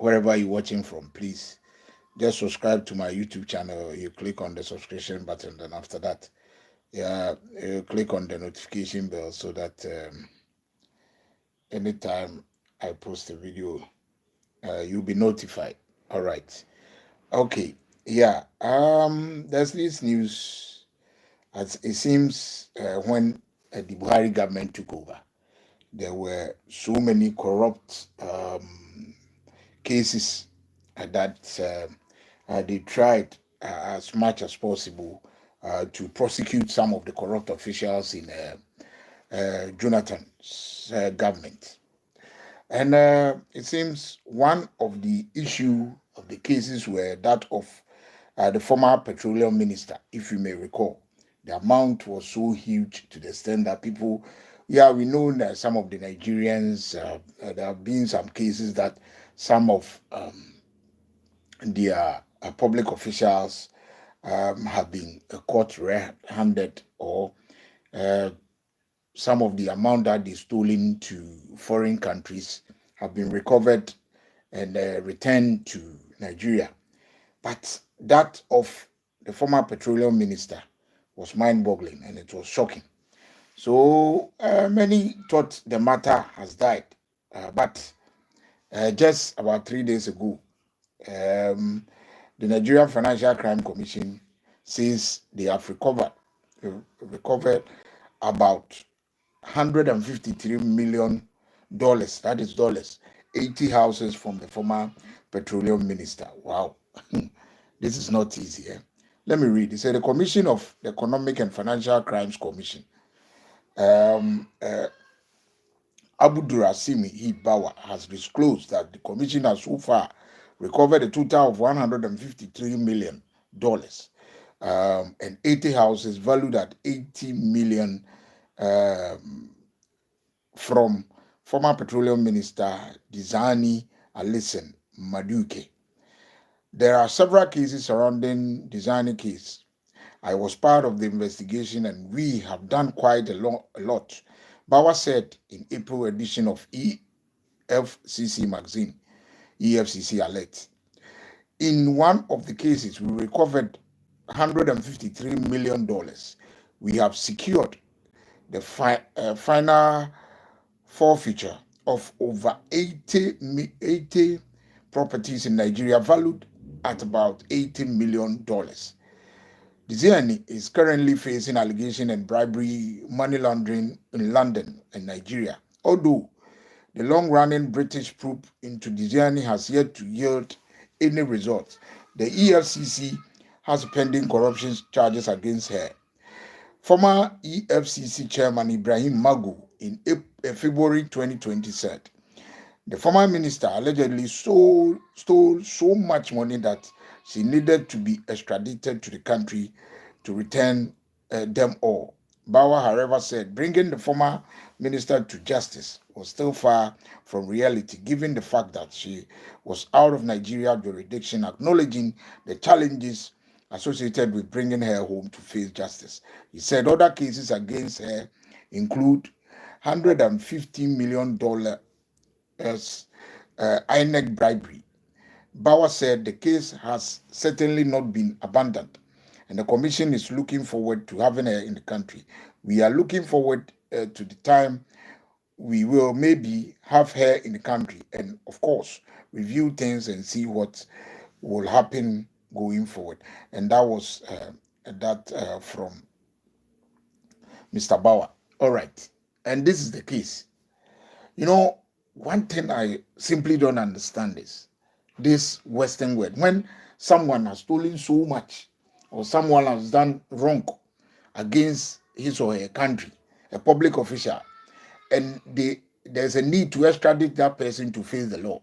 wherever you're watching from, please just subscribe to my YouTube channel. You click on the subscription button, then after that, you click on the notification bell so that anytime I post a video, you'll be notified. All right. Okay. Yeah. There's this news. As it seems, when the Buhari government took over, there were so many corrupt cases that they tried as much as possible to prosecute some of the corrupt officials in Jonathan's government. And it seems one of the issue of the cases were that of the former petroleum minister, if you may recall. The amount was so huge to the extent that people, we know that some of the Nigerians, there have been some cases that some of their public officials have been caught red-handed, or some of the amount that they stolen to foreign countries have been recovered and returned to Nigeria. But that of the former petroleum minister was mind-boggling, and it was shocking. So many thought the matter has died, but just about 3 days ago, the Nigerian Financial Crime Commission says they have recovered about $153 million, that is dollars, 80 houses from the former petroleum minister. Wow. This is not easy. Let me read. It said the Commission of the Economic and Financial Crimes Commission, Abdurasimi Hibawa, has disclosed that the commission has so far recovered a total of $153 million and 80 houses valued at $80 million from former petroleum minister Dizani Alison Maduke. There are several cases surrounding Dizani case. I was part of the investigation and we have done quite a lot. Bauer said in April edition of EFCC magazine, EFCC Alert. In one of the cases, we recovered $153 million. We have secured the final forfeiture of over 80 properties in Nigeria valued at about $80 million. Diziani is currently facing allegation and bribery, money laundering in London and Nigeria. Although the long-running British probe into Diziani has yet to yield any results, the EFCC has pending corruption charges against her. Former EFCC chairman Ibrahim Magu in February 2020 said the former minister allegedly stole so much money that she needed to be extradited to the country to return them all. Bauer, however, said bringing the former minister to justice was still far from reality, given the fact that she was out of Nigeria jurisdiction, acknowledging the challenges associated with bringing her home to face justice. He said other cases against her include $150 million INEC bribery. Bauer said the case has certainly not been abandoned, and the commission is looking forward to having her in the country. We are looking forward to the time we will maybe have her in the country and, of course, review things and see what will happen going forward. And that was from Mr. Bauer. All right. And this is the case. You know, one thing I simply don't understand is this Western world. When someone has stolen so much or someone has done wrong against his or her country, a public official, and there's a need to extradite that person to face the law,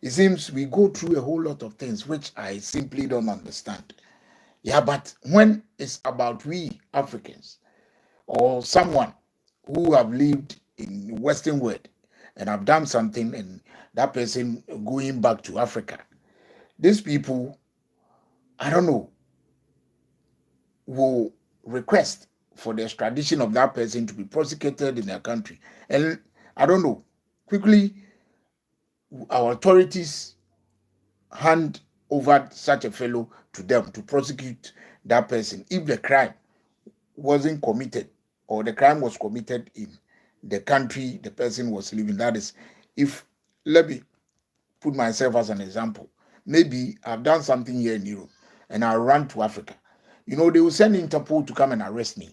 it seems we go through a whole lot of things which I simply don't understand. Yeah, but when it's about we Africans or someone who have lived in the Western world and have done something and that person going back to Africa, these people, I don't know, will request for the extradition of that person to be prosecuted in their country. And I don't know, quickly, our authorities hand over such a fellow to them to prosecute that person if the crime wasn't committed or the crime was committed in the country the person was living. That is, if, let me put myself as an example, maybe I've done something here in Europe and I run to Africa. They will send Interpol to come and arrest me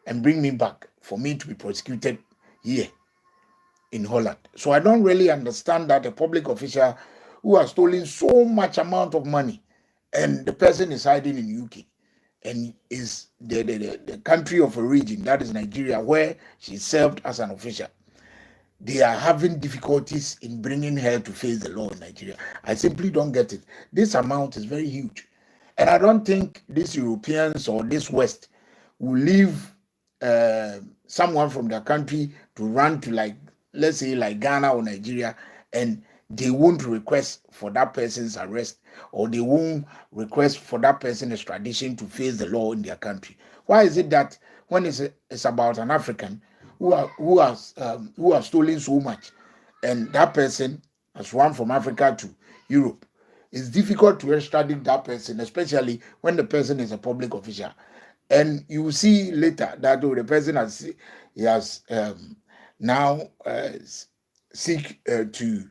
and bring me back for me to be prosecuted here in Holland. So I don't really understand that a public official who has stolen so much amount of money and the person is hiding in UK and is the country of origin, that is Nigeria, where she served as an official. They are having difficulties in bringing her to face the law in Nigeria. I simply don't get it. This amount is very huge. And I don't think these Europeans or this West will leave someone from their country to run to, like, let's say, like Ghana or Nigeria, and they won't request for that person's arrest or they won't request for that person's extradition to face the law in their country. Why is it that when it's about an African who has stolen so much and that person has run from Africa to Europe, it's difficult to extradite that person, especially when the person is a public official? And you will see later that the person has now seek to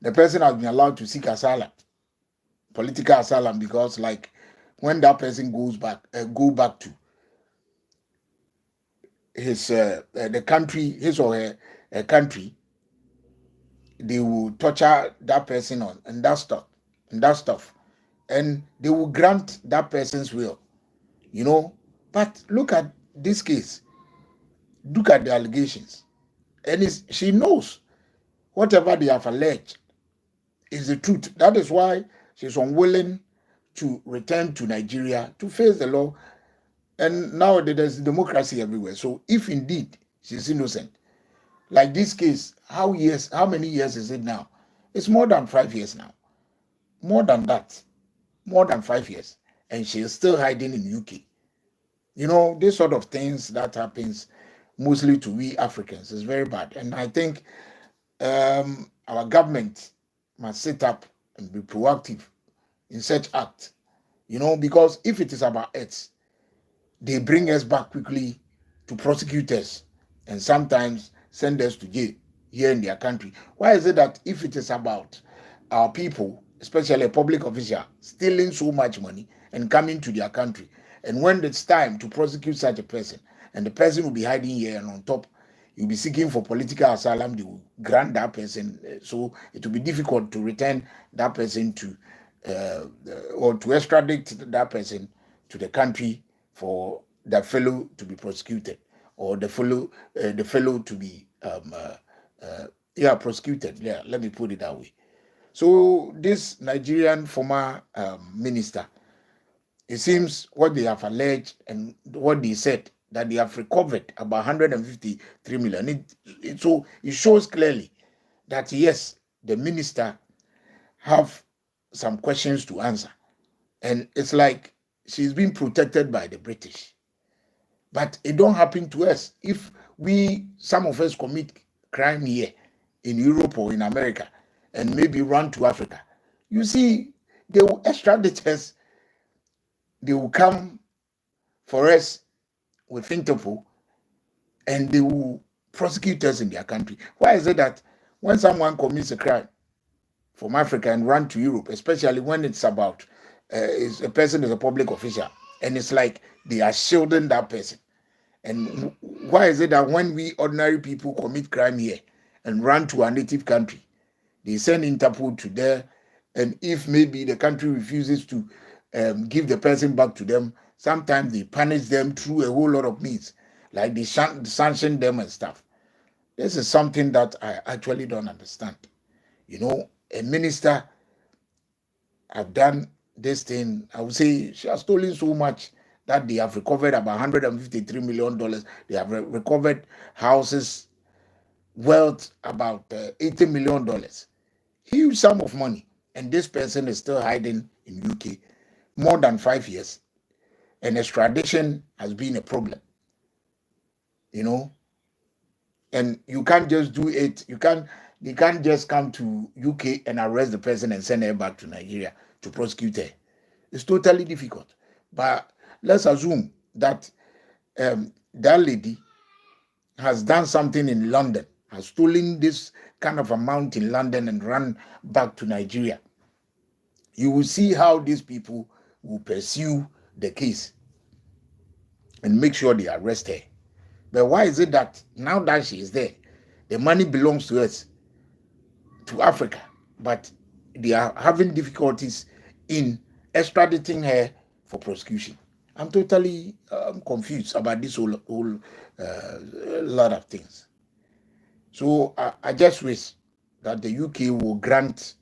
the person has been allowed to seek asylum, political asylum, because, like, when that person go back to his the country, his or her country, they will torture that person on and that stuff, and they will grant that person's will, But look at this case. Look at the allegations, and she knows whatever they have alleged is the truth. That is why she's unwilling to return to Nigeria to face the law. And now there's democracy everywhere. So if indeed she's innocent, like this case, how many years is it now? It's more than 5 years now. More than that. More than 5 years. And she is still hiding in UK. This sort of things that happens mostly to we Africans is very bad. And I think our government must sit up and be proactive in such acts, because if it is about us, they bring us back quickly to prosecute us and sometimes send us to jail here in their country. Why is it that if it is about our people, especially a public official, stealing so much money and coming to their country, and when it's time to prosecute such a person, and the person will be hiding here, and on top, you'll be seeking for political asylum, they will grant that person, so it will be difficult to return that person to, or to extradite that person to the country for that fellow to be prosecuted, or the fellow to be prosecuted. Yeah, let me put it that way. So this Nigerian former minister, it seems what they have alleged and what they said, that they have recovered about 153 million. So it shows clearly that yes, the minister have some questions to answer, and it's like she's being protected by the British. But it don't happen to us. If some of us commit crime here in Europe or in America and maybe run to Africa, you see, they will extradite us. They will come for us with Interpol and they will prosecute us in their country. Why is it that when someone commits a crime from Africa and run to Europe, especially when it's about a person is a public official, and it's like they are shielding that person? And why is it that when we ordinary people commit crime here and run to our native country, they send Interpol to there, and if maybe the country refuses to give the person back to them, sometimes they punish them through a whole lot of means, like they sanction them and stuff. This is something that I actually don't understand. A minister have done this thing. I would say she has stolen so much that they have recovered about $153 million. They have recovered houses worth about $80 million. Huge sum of money. And this person is still hiding in UK more than 5 years. And extradition has been a problem. And you can't just do it. You can't They can't just come to UK and arrest the person and send her back to Nigeria to prosecute her. It's totally difficult. But let's assume that that lady has done something in London, has stolen this kind of amount in London and run back to Nigeria. You will see how these people will pursue the case and make sure they arrest her. But why is it that now that she is there, the money belongs to us, to Africa, but they are having difficulties in extraditing her for prosecution? I'm totally confused about this whole lot of things. So I just wish that the UK will grant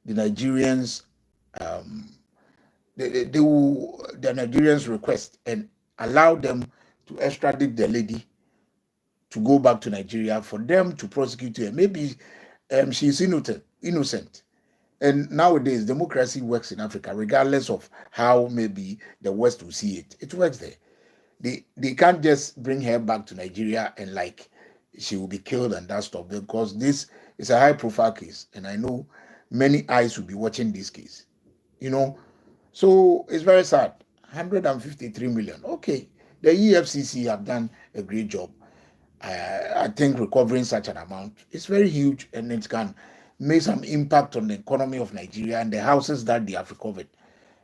the Nigerians the Nigerians request and allow them to extradite the lady to go back to Nigeria for them to prosecute her. Maybe she's innocent. And nowadays, democracy works in Africa, regardless of how maybe the West will see it. It works there. They can't just bring her back to Nigeria and like she will be killed and that stuff, because this is a high profile case. And I know many eyes will be watching this case. So it's very sad. 153 million. Okay, the EFCC have done a great job. I think recovering such an amount is very huge, and it can make some impact on the economy of Nigeria and the houses that they have recovered.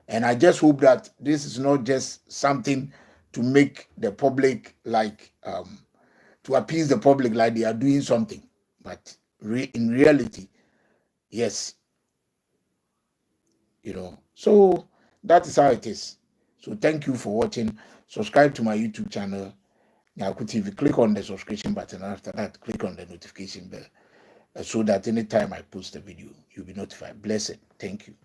And I just hope that this is not just something to make the public to appease the public like they are doing something, but in reality, yes, So that is how it is. So thank you for watching. Subscribe to my YouTube channel, Nyaku TV. Click on the subscription button. After that, click on the notification bell so that anytime I post a video, you'll be notified. Blessed. Thank you.